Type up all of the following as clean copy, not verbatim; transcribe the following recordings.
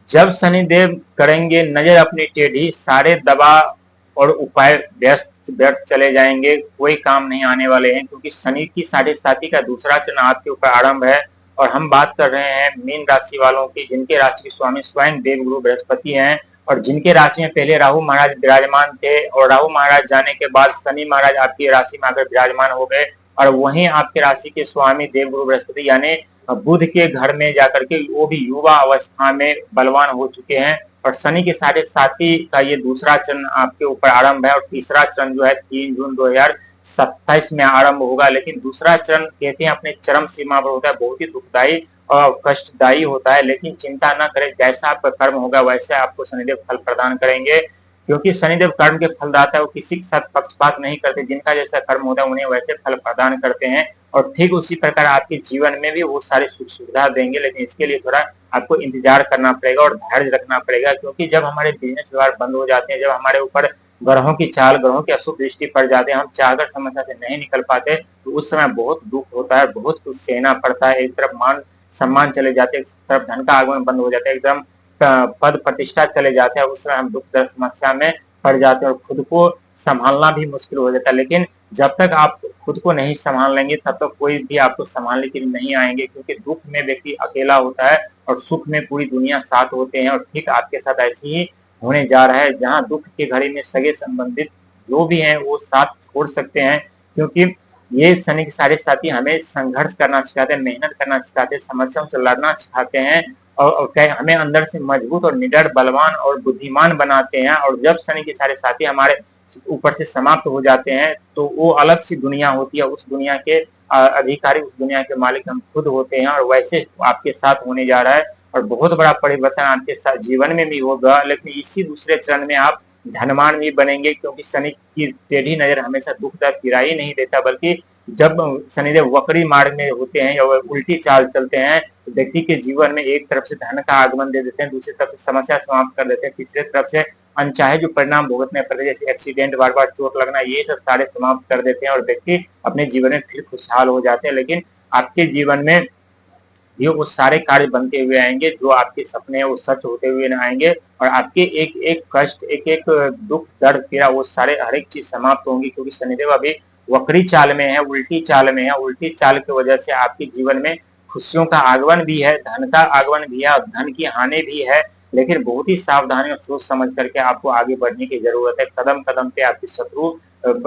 जब शनिदेव करेंगे नजर अपनी टेढ़ी, सारे दवा और उपाय व्यस्त व्यर्थ चले जाएंगे, कोई काम नहीं आने वाले हैं, क्योंकि शनि की 7.5 का दूसरा चरण आपके ऊपर आरंभ है। और हम बात कर रहे हैं मीन राशि वालों की, जिनके राशि के स्वामी स्वयं देवगुरु बृहस्पति हैं, और जिनके राशि में पहले राहु महाराज विराजमान थे, और राहु महाराज जाने के बाद शनि महाराज आपकी राशि में आकर विराजमान हो गए, और वहीं आपके राशि के स्वामी देवगुरु बृहस्पति यानी बुध के घर में जाकर के वो भी युवा अवस्था में बलवान हो चुके हैं। और शनि के 7.5 का ये दूसरा चरण आपके ऊपर आरंभ है, और तीसरा चरण जो है 3 जून 2027 में आरंभ होगा। लेकिन दूसरा चरण कहते हैं अपने चरम सीमा पर होता है, बहुत ही दुखदायी और कष्टदायी होता है। लेकिन चिंता न करें, जैसा आपका कर्म होगा वैसे आपको शनिदेव फल प्रदान करेंगे, क्योंकि शनिदेव कर्म के फलदाता है, वो किसी के साथ पक्षपात नहीं करते, जिनका जैसा कर्म होता है उन्हें वैसे फल प्रदान करते हैं। और ठीक उसी प्रकार आपके जीवन में भी वो सारी सुख सुविधा देंगे, लेकिन इसके लिए थोड़ा आपको इंतजार करना पड़ेगा और धैर्य रखना पड़ेगा, क्योंकि जब हमारे बिजनेस व्यवहार बंद हो जाते हैं, जब हमारे ऊपर ग्रहों की चाल, ग्रहों की अशुभ दृष्टि पड़ जाते हैं, हम चाहकर समस्या से नहीं निकल पाते, तो उस समय बहुत दुख होता है, बहुत कुछ सहना पड़ता है। एक तरफ मान सम्मान चले जाते हैं, एक तरफ धन का आगमन बंद हो जाता है, एकदम पद प्रतिष्ठा चले जाते हैं, उस समय हम दुख दर्द समस्या में पड़ जाते हैं और खुद को संभालना भी मुश्किल हो जाता है। लेकिन जब तक आप खुद को नहीं संभाल लेंगे तब तक कोई भी आपको संभालने के लिए नहीं आएंगे, क्योंकि दुख में व्यक्ति अकेला होता है और सुख में पूरी दुनिया साथ होते हैं। और ठीक आपके साथ ऐसे ही होने जा रहा है, जहां दुख के घड़ी में सगे संबंधित जो भी हैं वो साथ छोड़ सकते हैं, क्योंकि ये शनि के 7.5 हमें संघर्ष करना सिखाते हैं, मेहनत करना सिखाते हैं, समस्याओं से लड़ना सिखाते हैं, और हमें अंदर से मजबूत और निडर, बलवान और बुद्धिमान बनाते हैं। और जब शनि के 7.5 हमारे ऊपर से समाप्त हो जाते हैं तो वो अलग सी दुनिया होती है, उस दुनिया के अधिकारी, उस दुनिया के मालिक हम खुद होते हैं, और वैसे आपके साथ होने जा रहा है। और बहुत बड़ा परिवर्तन आपके साथ जीवन में भी होगा, लेकिन इसी दूसरे चरण में आप धनवान भी बनेंगे, क्योंकि शनि की टेढ़ी नजर हमेशा दुख दर्द पीड़ा ही नहीं देता, बल्कि जब शनिदेव वक्री मार्ग में होते हैं या उल्टी चाल चलते हैं, तो व्यक्ति के जीवन में एक तरफ से धन का आगमन दे देते हैं, दूसरी तरफ से समस्या समाप्त कर देते हैं, तीसरी तरफ से अनचाहे जो परिणाम भुगतने पड़ते हैं, जैसे एक्सीडेंट, बार बार चोट लगना, ये सब सारे समाप्त कर देते हैं, और व्यक्ति अपने जीवन में फिर खुशहाल हो जाते हैं। लेकिन आपके जीवन में ये वो सारे कार्य बनते हुए आएंगे, जो आपके सपने हैं वो सच होते हुए आएंगे, और आपके एक एक कष्ट, एक एक दुख दर्द पीड़ा, वो सारे हर एक चीज समाप्त होंगी, क्योंकि शनिदेव अभी वक्री चाल में है, उल्टी चाल में है। उल्टी चाल की वजह से आपके जीवन में खुशियों का आगमन भी है, धन का आगमन भी है, और धन की हानि भी है। लेकिन बहुत ही सावधानी और सोच समझ करके आपको आगे बढ़ने की जरूरत है। कदम कदम पे आपके शत्रु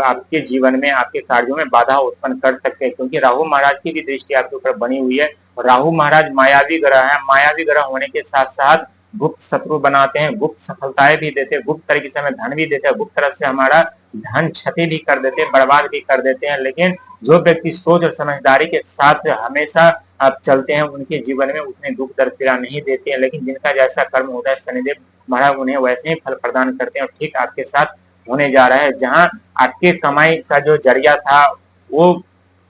आपके जीवन में, आपके कार्यों में बाधा उत्पन्न कर सकते हैं, क्योंकि राहु महाराज की भी दृष्टि आपके ऊपर बनी हुई है। राहु महाराज मायावी ग्रह है, मायावी ग्रह होने के साथ साथ गुप्त शत्रु बनाते हैं, गुप्त सफलताएं भी देते हैं, गुप्त तरीके से हमें धन भी देते हैं, गुप्त तरह से हमारा धन क्षति भी कर देते हैं, बर्बाद भी कर देते हैं। लेकिन जो व्यक्ति सोच और समझदारी के साथ हमेशा आप चलते हैं, उनके जीवन में उतने दुख दर्द पीड़ा नहीं देते हैं। लेकिन जिनका जैसा कर्म होता है शनिदेव महाराज उन्हें वैसे ही फल प्रदान करते हैं, और ठीक आपके साथ होने जा रहा है। जहां आपके कमाई का जो जरिया था वो,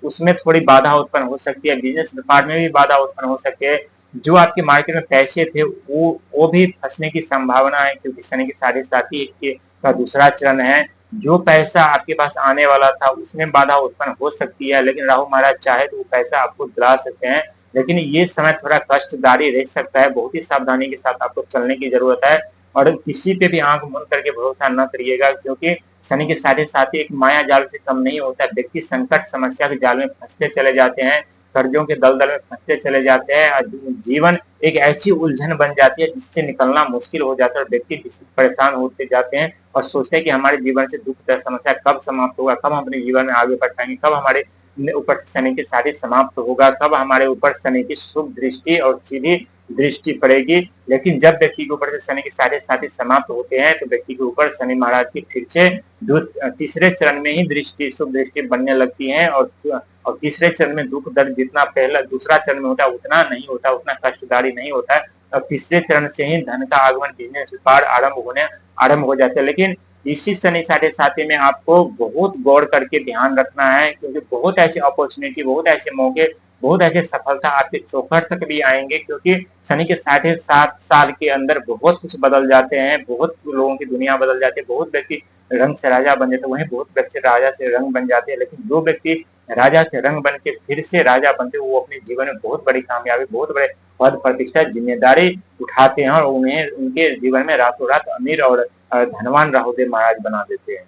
उसमें थोड़ी बाधा उत्पन्न हो सकती है, बिजनेस व्यापार में भी बाधा उत्पन्न हो सकती है, जो आपके मार्केट में पैसे थे वो भी फंसने की संभावना है, क्योंकि शनि के 7.5 का दूसरा चरण है। जो पैसा आपके पास आने वाला था उसमें बाधा उत्पन्न हो सकती है, लेकिन राहु महाराज चाहे तो वो पैसा आपको दिला सकते हैं। लेकिन ये समय थोड़ा कष्टदायी रह सकता है, बहुत ही सावधानी के साथ आपको चलने की जरूरत है, और किसी पे भी आंख मूंद करके भरोसा न करिएगा, क्योंकि शनि के 7.5 एक माया जाल से कम नहीं होता है। व्यक्ति संकट समस्या के जाल में फंसते चले जाते हैं, कर्जों के दलदल में फंसते चले जाते हैं, जीवन एक ऐसी उलझन बन जाती है जिससे निकलना मुश्किल हो जाता है, और व्यक्ति परेशान होते जाते हैं और सोचते हैं कि हमारे जीवन से दुख दर्द समस्या कब समाप्त होगा, कब हम अपने जीवन में आगे बढ़ पाएंगे, कब हमारे ऊपर शनि की सारी समाप्त होगा, कब हमारे ऊपर शनि की शुभ दृष्टि और सीधी दृष्टि पड़ेगी। लेकिन जब व्यक्ति के ऊपर से शनि के 7.5 समाप्त होते हैं तो व्यक्ति के ऊपर शनि महाराज की फिर से तीसरे चरण में ही दृष्टि, शुभ दृष्टि बनने लगती है, और तीसरे चरण में दुख दर्द जितना पहला दूसरा चरण में होता है उतना नहीं होता, उतना कष्टदायी नहीं होता है। और तीसरे चरण से ही धन का आगमन, बिजनेस व्यापार आरंभ हो जाते हैं। लेकिन इसी शनि 7.5 में आपको बहुत गौर करके ध्यान रखना है, क्योंकि बहुत ऐसी अपॉर्चुनिटी, बहुत ऐसे मौके, बहुत ऐसे सफलता आपके चौखट तक भी आएंगे, क्योंकि शनि के 7.5 साल के अंदर बहुत कुछ बदल जाते हैं, बहुत लोगों की दुनिया बदल जाती है, बहुत व्यक्ति रंग से राजा बन जाते हैं, वहीं बहुत व्यक्ति राजा से रंग बन जाते हैं। लेकिन जो व्यक्ति राजा से रंग बन के फिर से राजा बनते, वो अपने जीवन में बहुत बड़ी कामयाबी, बहुत बड़े पद प्रतिष्ठा जिम्मेदारी उठाते हैं और उन्हें उनके जीवन में रातों रात अमीर और धनवान राहुल देव महाराज बना देते हैं।